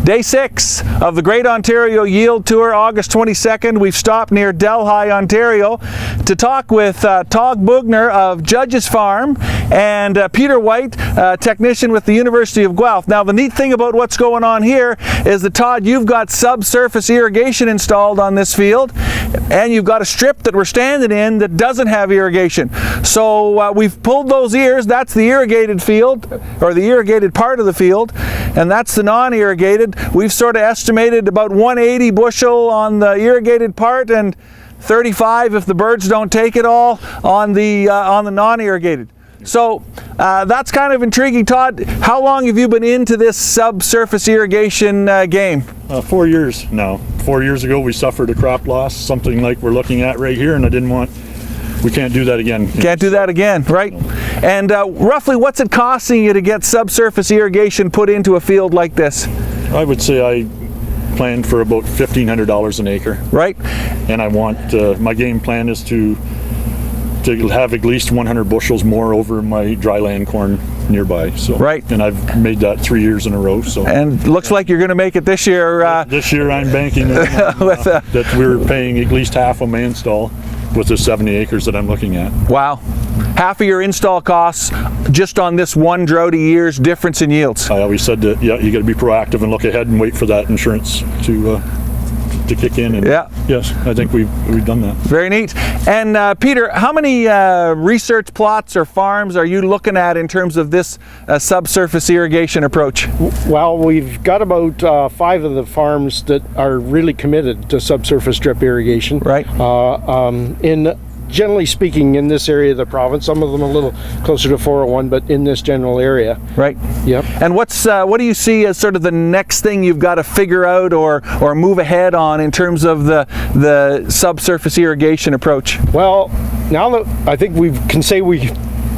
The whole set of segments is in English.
Day 6 of the Great Ontario Yield Tour, August 22nd. We've stopped near Delhi, Ontario to talk with Todd Boughner of Judge's Farm and Peter White, technician with the University of Guelph. Now, the neat thing about what's going on here is that, Todd, you've got subsurface irrigation installed on this field, and you've got a strip that we're standing in that doesn't have irrigation. So we've pulled those ears. That's the irrigated field, or the irrigated part of the field, and that's the non-irrigated. We've sort of estimated about 180 bushel on the irrigated part and 35 if the birds don't take it all on the non-irrigated. So that's kind of intriguing. Todd, how long have you been into this subsurface irrigation game? 4 years now. 4 years ago we suffered a crop loss, something like we're looking at right here, and we can't do that again. Can't do that again, right? And roughly what's it costing you to get subsurface irrigation put into a field like this? I would say I planned for about $1,500 an acre. Right. And I want, my game plan is to have at least 100 bushels more over my dryland corn nearby. So, right. And I've made that 3 years in a row. So. And looks like you're going to make it this year. This year I'm banking on, that we're paying at least half of my install with the 70 acres that I'm looking at. Wow. Half of your install costs just on this one droughty year's difference in yields. I always said that, yeah, you got to be proactive and look ahead and wait for that insurance to kick in. And yeah. Yes, I think we've done that. Very neat. And Peter, how many research plots or farms are you looking at in terms of this subsurface irrigation approach? Well, we've got about 5 of the farms that are really committed to subsurface drip irrigation. Right. Generally speaking, in this area of the province, some of them a little closer to 401, but in this general area. Right. Yep. And what do you see as sort of the next thing you've got to figure out or move ahead on in terms of the subsurface irrigation approach? Well, now that I think we've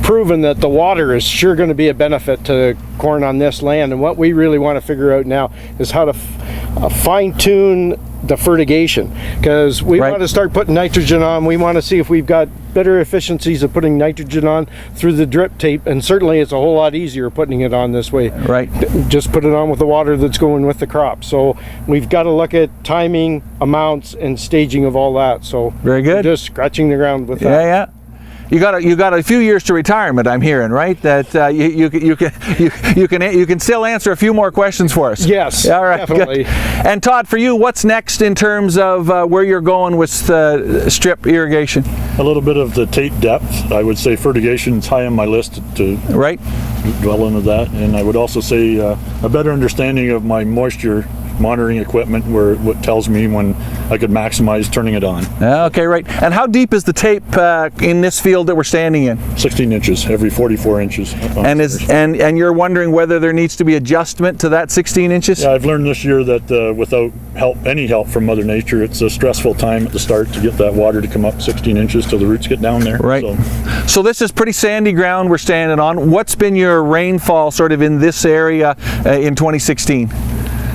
proven that the water is sure going to be a benefit to corn on this land, and what we really want to figure out now is how to fine-tune the fertigation, because we want to start putting nitrogen on. We want to see if we've got better efficiencies of putting nitrogen on through the drip tape, and certainly it's a whole lot easier putting it on this way. Right. Just put it on with the water that's going with the crop. So we've got to look at timing, amounts, and staging of all that. So very good. Just scratching the ground with that. Yeah, yeah. You got a few years to retirement, I'm hearing, right? That you can still answer a few more questions for us. Yes, all right, definitely. Good. And Todd, for you, what's next in terms of where you're going with strip irrigation? A little bit of the tape depth. I would say fertigation is high on my list to dwell into that, and I would also say a better understanding of my moisture monitoring equipment, what tells me when I could maximize turning it on. Okay, right. And how deep is the tape in this field that we're standing in? 16 inches, every 44 inches. And you're wondering whether there needs to be adjustment to that 16 inches? Yeah, I've learned this year that without any help from Mother Nature, it's a stressful time at the start to get that water to come up 16 inches till the roots get down there. Right. So this is pretty sandy ground we're standing on. What's been your rainfall sort of in this area in 2016?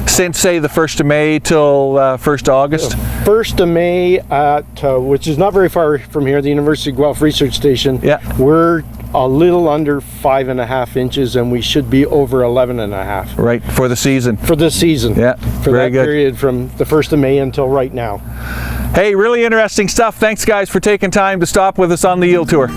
Since, say, the 1st of May till 1st of August? 1st of May at, which is not very far from here, the University of Guelph Research Station. Yeah. We're a little under 5.5 inches, and we should be over 11.5. Right, for the season. For this season. Yeah, for that period from the 1st of May until right now. Hey, really interesting stuff. Thanks, guys, for taking time to stop with us on the Yield Tour.